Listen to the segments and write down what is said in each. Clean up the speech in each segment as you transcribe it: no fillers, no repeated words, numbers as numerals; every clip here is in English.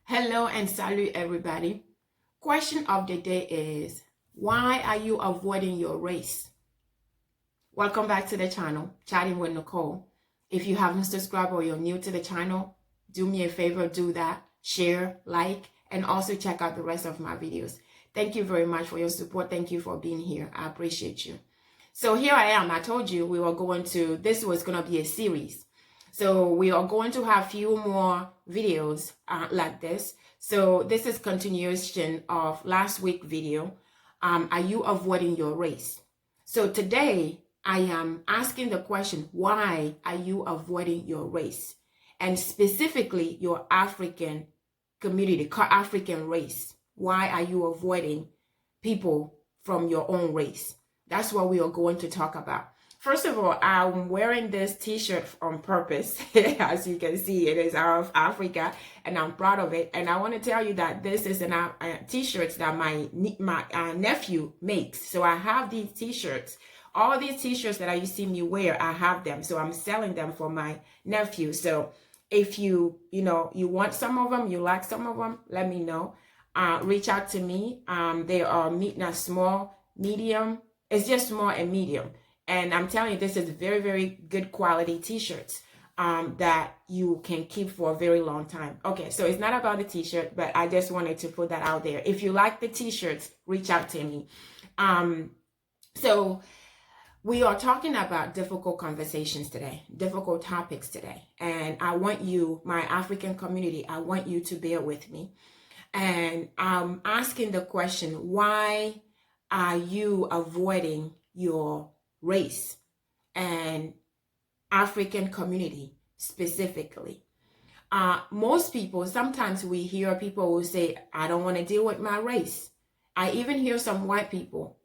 Hello and salute everybody. Question of the day is, why are you avoiding your race? Welcome back to the channel, Chatting with Nicole. If you haven't subscribed or you're new to the channel, do me a favor, do that. Share, like, and also check out the rest of my videos. Thank you very much for your support. Thank you for being here. I appreciate you. So here I am. I told you this was going to be a series. So we are going to have few more videos like this. So this is continuation of last week video. Are you avoiding your race? So today I am asking the question, why are you avoiding your race? And specifically your African community, African race. Why are you avoiding people from your own race? That's what we are going to talk about. First of all, I'm wearing this t-shirt on purpose. As you can see, it is out of Africa and I'm proud of it. And I want to tell you that this is a t-shirt that my nephew makes. So I have these t-shirts. All these t-shirts that you see me wear, I have them. So I'm selling them for my nephew. So if you want some of them, you like some of them, let me know. Reach out to me. They are small, medium. It's just small and medium. And I'm telling you, this is very, very good quality t-shirts that you can keep for a very long time. Okay, so it's not about the t-shirt, but I just wanted to put that out there. If you like the t-shirts, reach out to me. So we are talking about difficult conversations today, difficult topics today. And I want you, my African community, I want you to bear with me. And I'm asking the question, why are you avoiding your race and African community specifically? Most people, sometimes we hear people who say, I don't want to deal with my race. I even hear some white people,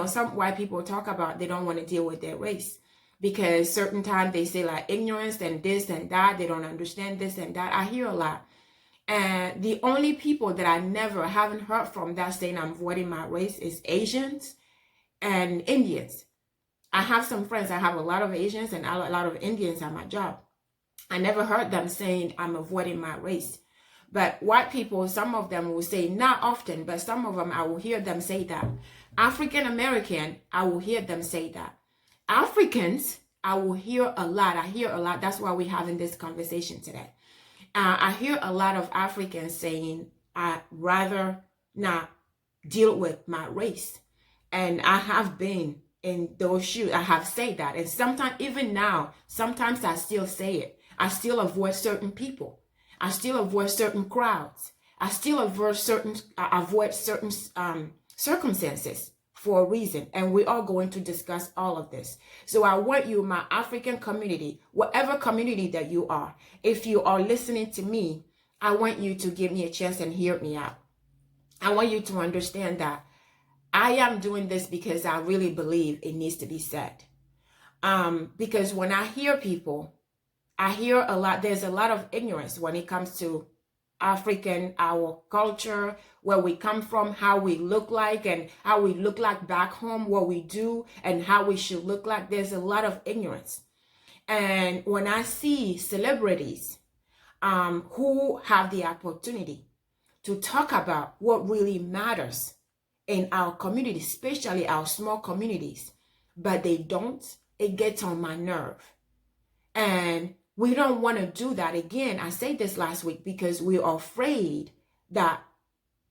some white people talk about they don't want to deal with their race because certain times they say like ignorance and this and that, they don't understand this and that. I hear a lot. And the only people that I haven't heard from that saying I'm avoiding my race is Asians and Indians. I have some friends. I have a lot of Asians and a lot of Indians at my job. I never heard them saying I'm avoiding my race. But white people, some of them will say, not often, but some of them I will hear them say that. African American, I will hear them say that. Africans, I will hear a lot. I hear a lot. That's why we're having this conversation today. I hear a lot of Africans saying, I'd rather not deal with my race. And I have been in those shoes. I have said that. And sometimes, even now, sometimes I still say it. I still avoid certain people. I still avoid certain crowds. I still avoid certain circumstances for a reason. And we are going to discuss all of this. So I want you, my African community, whatever community that you are, if you are listening to me, I want you to give me a chance and hear me out. I want you to understand that I am doing this because I really believe it needs to be said. Because when I hear people, I hear a lot, there's a lot of ignorance when it comes to African, our culture, where we come from, how we look like, and how we look like back home, what we do, and how we should look like. There's a lot of ignorance. And when I see celebrities who have the opportunity to talk about what really matters in our community, especially our small communities, but they don't, it gets on my nerve. And we don't want to do that again. I said this last week because we are afraid that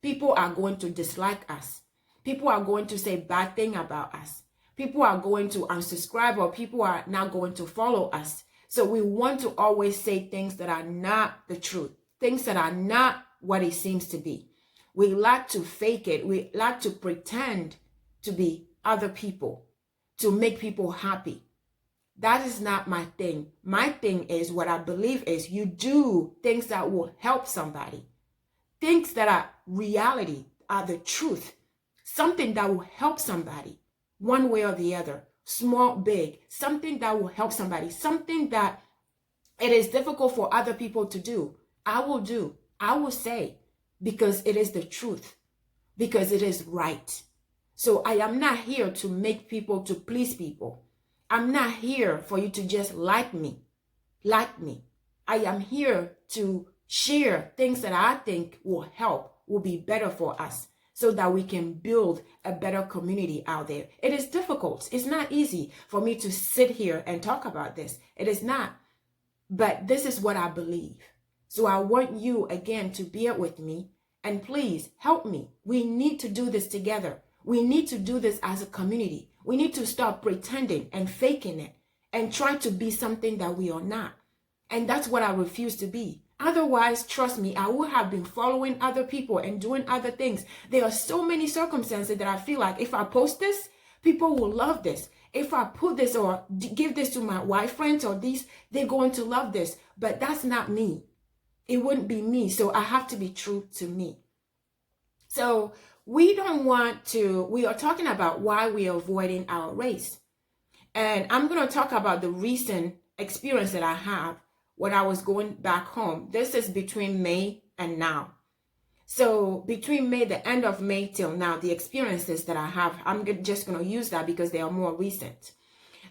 people are going to dislike us. People are going to say bad things about us. People are going to unsubscribe, or people are not going to follow us. So we want to always say things that are not the truth, things that are not what it seems to be. We like to fake it. We like to pretend to be other people, to make people happy. That is not my thing. My thing is, what I believe is, you do things that will help somebody. Things that are reality, are the truth. Something that will help somebody one way or the other. Small, big. Something that will help somebody. Something that it is difficult for other people to do. I will do. I will say, because it is the truth. Because it is right. So I am not here to make people, to please people. I'm not here for you to just like me. I am here to share things that I think will help, will be better for us, so that we can build a better community out there. It is difficult. It's not easy for me to sit here and talk about this. It is not. But this is what I believe. So I want you again to bear with me, and please help me. We need to do this together. We need to do this as a community. We need to stop pretending and faking it and try to be something that we are not. And that's what I refuse to be. Otherwise, trust me, I would have been following other people and doing other things. There are so many circumstances that I feel like if I post this, people will love this. If I put this or give this to my white friends or these, they're going to love this. But that's not me. It wouldn't be me. So I have to be true to me. So we are talking about why we are avoiding our race. And I'm going to talk about the recent experience that I have when I was going back home. This is between May and now. So between May, the end of May till now, the experiences that I have, I'm just going to use that because they are more recent.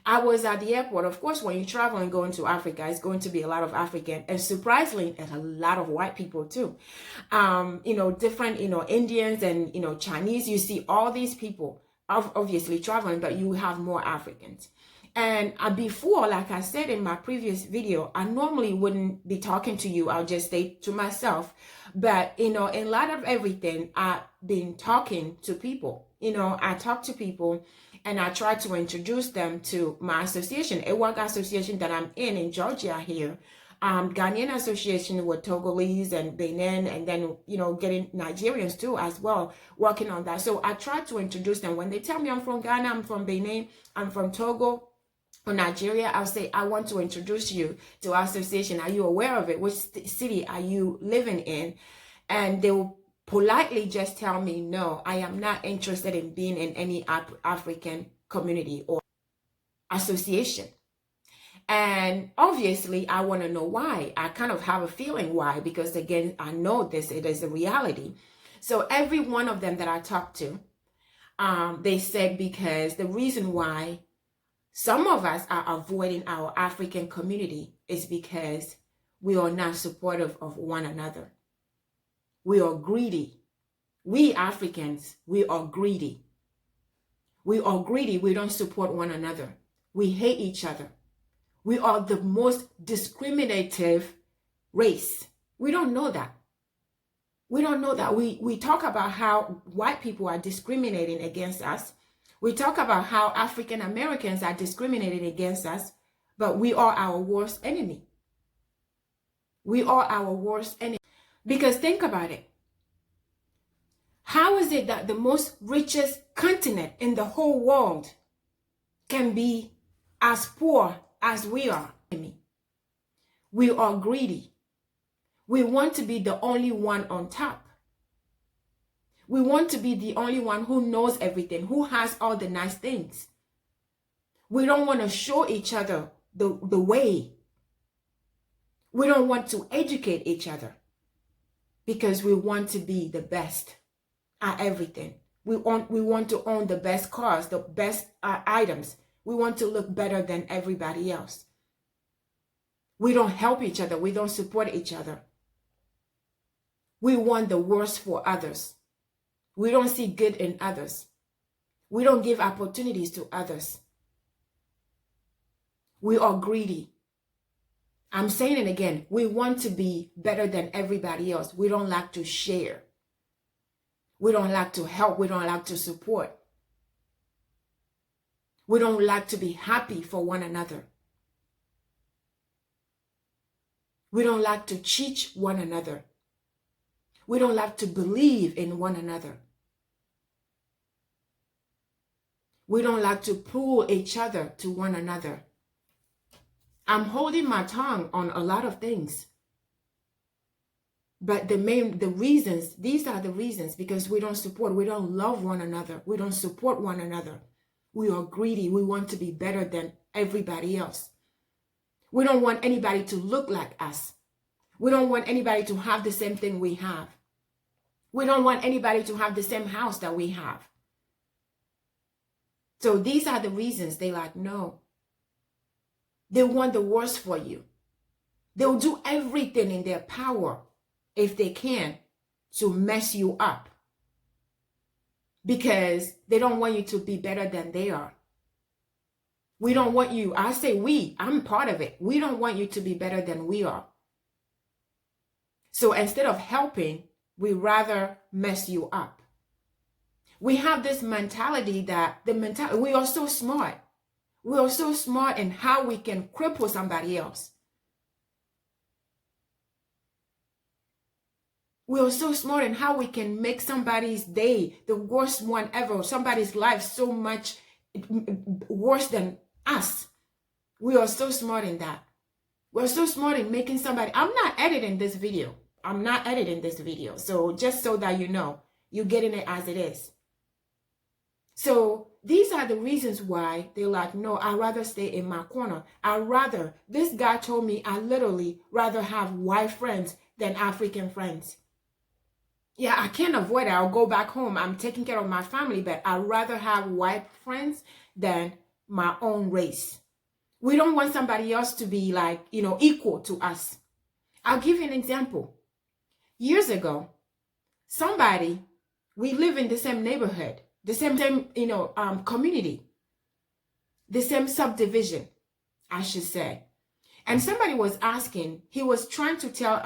I was at the airport. Of course, when you travel and go into Africa, it's going to be a lot of African and surprisingly, a lot of white people too. Different, Indians and, Chinese. You see all these people obviously traveling, but you have more Africans. And before, like I said in my previous video, I normally wouldn't be talking to you. I'll just stay to myself. But, in a lot of everything, I've been talking to people. I talk to people and I try to introduce them to my association, EWAG association that I'm in Georgia here. Ghanaian association with Togolese and Benin, and then, getting Nigerians too as well, working on that. So I try to introduce them. When they tell me I'm from Ghana, I'm from Benin, I'm from Togo, or Nigeria, I'll say, I want to introduce you to our association. Are you aware of it? Which city are you living in? And they will politely just tell me, no, I am not interested in being in any African community or association. And obviously, I want to know why. I kind of have a feeling why, because again, I know it is a reality. So every one of them that I talked to, they said because the reason why some of us are avoiding our African community is because we are not supportive of one another. We are greedy. We Africans, we are greedy. We are greedy. We don't support one another. We hate each other. We are the most discriminative race. We don't know that. We don't know that. We talk about how white people are discriminating against us. We talk about how African Americans are discriminated against us, but we are our worst enemy. We are our worst enemy. Because think about it. How is it that the most richest continent in the whole world can be as poor as we are? We are greedy. We want to be the only one on top. We want to be the only one who knows everything, who has all the nice things. We don't want to show each other the way. We don't want to educate each other because we want to be the best at everything. We want to own the best cars, the best items. We want to look better than everybody else. We don't help each other. We don't support each other. We want the worst for others. We don't see good in others. We don't give opportunities to others. We are greedy. I'm saying it again. We want to be better than everybody else. We don't like to share. We don't like to help. We don't like to support. We don't like to be happy for one another. We don't like to cheat one another. We don't like to believe in one another. We don't like to pull each other to one another. I'm holding my tongue on a lot of things. But the reasons, these are the reasons, because we don't support, we don't love one another. We don't support one another. We are greedy. We want to be better than everybody else. We don't want anybody to look like us. We don't want anybody to have the same thing we have. We don't want anybody to have the same house that we have. So these are the reasons. They like, no. They want the worst for you. They'll do everything in their power if they can, to mess you up, because they don't want you to be better than they are. We don't want you, I say we, I'm part of it. We don't want you to be better than we are. So instead of helping, we rather mess you up. We have this mentality that we are so smart. We are so smart in how we can cripple somebody else. We are so smart in how we can make somebody's day, the worst one ever, somebody's life so much worse than us. We are so smart in that. We're so smart in making somebody, I'm not editing this video. So just so that you know, you're getting it as it is. So these are the reasons why they're like, no, I'd rather stay in my corner. This guy told me I literally rather have white friends than African friends. Yeah, I can't avoid it. I'll go back home. I'm taking care of my family, but I'd rather have white friends than my own race. We don't want somebody else to be like, equal to us. I'll give you an example. Years ago, we live in the same neighborhood, the same community, the same subdivision, I should say. And somebody was asking, he was trying to tell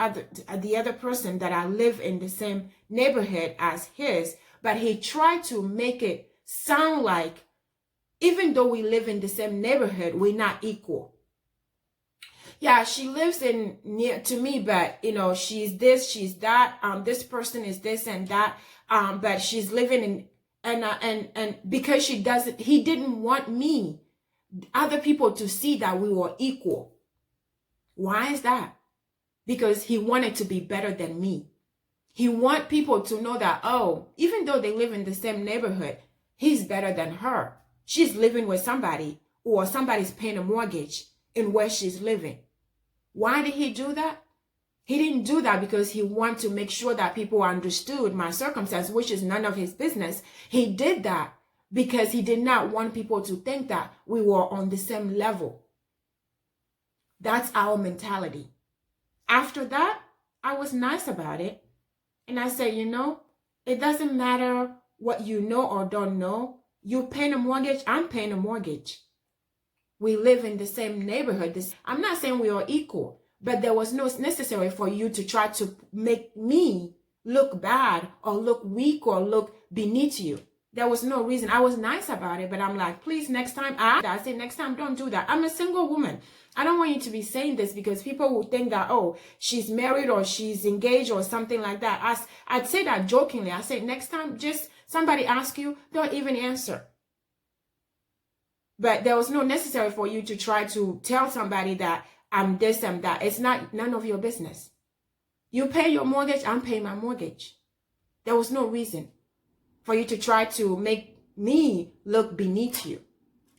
the other person that I live in the same neighborhood as his, but he tried to make it sound like even though we live in the same neighborhood, we're not equal. Yeah, she lives near to me, but she's this, she's that. This person is this and that. But she's living and because he didn't want other people to see that we were equal. Why is that? Because he wanted to be better than me. He want people to know that, oh, even though they live in the same neighborhood, he's better than her. She's living with somebody, or somebody's paying a mortgage in where she's living. Why did he do that? He didn't do that because he wanted to make sure that people understood my circumstance, which is none of his business. He did that because he did not want people to think that we were on the same level. That's our mentality. After that, I was nice about it. And I said, it doesn't matter what you know or don't know. You're paying a mortgage, I'm paying a mortgage. We live in the same neighborhood. I'm not saying we are equal, but there was no necessary for you to try to make me look bad or look weak or look beneath you. There was no reason. I was nice about it, but I'm like, please, next time, I say, next time, don't do that. I'm a single woman. I don't want you to be saying this because people will think that, oh, she's married or she's engaged or something like that. I'd say that jokingly. I say, next time, just somebody ask you, don't even answer. But there was no necessary for you to try to tell somebody that I'm this and that. It's none of your business. You pay your mortgage, I'm paying my mortgage. There was no reason for you to try to make me look beneath you.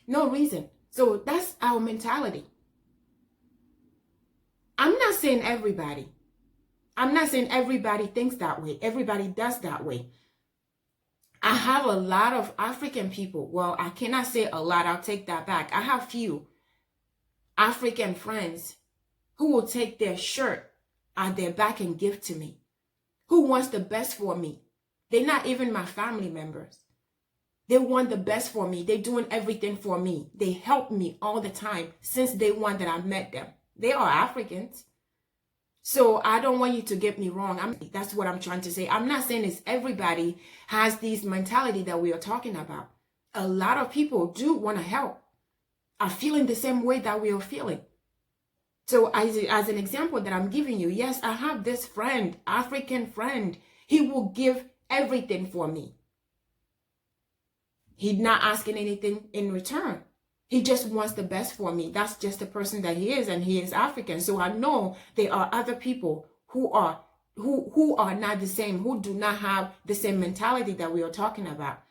No reason. So that's our mentality. I'm not saying everybody. I'm not saying everybody thinks that way. Everybody does that way. I have a lot of African people. Well, I cannot say a lot. I'll take that back. I have few African friends who will take their shirt on their back and give to me. Who wants the best for me? They're not even my family members. They want the best for me. They're doing everything for me. They help me all the time since day one that I met them. They are Africans. So I don't want you to get me wrong. That's what I'm trying to say. I'm not saying it's everybody has this mentality that we are talking about. A lot of people do want to help, are feeling the same way that we are feeling. So as an example that I'm giving you, yes, I have this friend, African friend. He will give everything for me. He's not asking anything in return. He just wants the best for me. That's just the person that he is, and he is African. So I know there are other people who are not the same, who do not have the same mentality that we are talking about.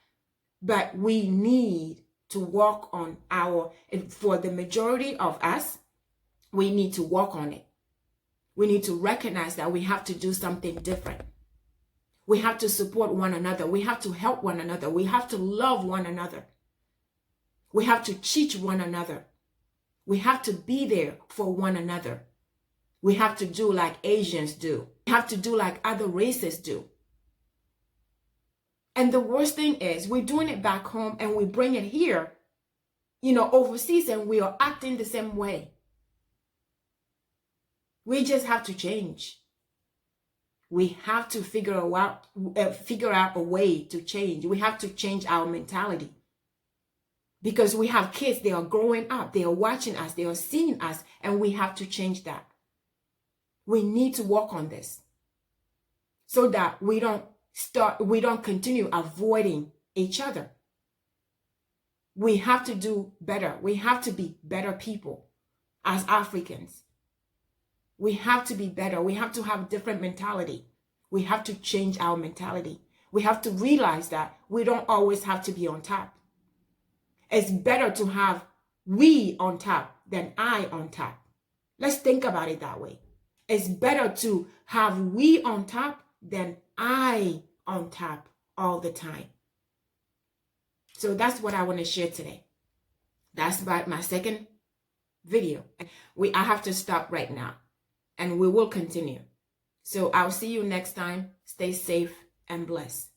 But we need to work on for the majority of us, we need to work on it. We need to recognize that we have to do something different. We have to support one another. We have to help one another. We have to love one another. We have to teach one another. We have to be there for one another. We have to do like Asians do. We have to do like other races do. And the worst thing is we're doing it back home and we bring it here, overseas, and we are acting the same way. We just have to change. We have to figure out a way to change. We have to change our mentality. Because we have kids, they are growing up, they are watching us, they are seeing us, and we have to change that. We need to work on this so that we don't continue avoiding each other. We have to do better. We have to be better people as Africans. We have to be better. We have to have a different mentality. We have to change our mentality. We have to realize that we don't always have to be on top. It's better to have we on top than I on top. Let's think about it that way. It's better to have we on top than I on top all the time. So that's what I want to share today. That's about my second video. I have to stop right now, and we will continue. So I'll see you next time. Stay safe and blessed.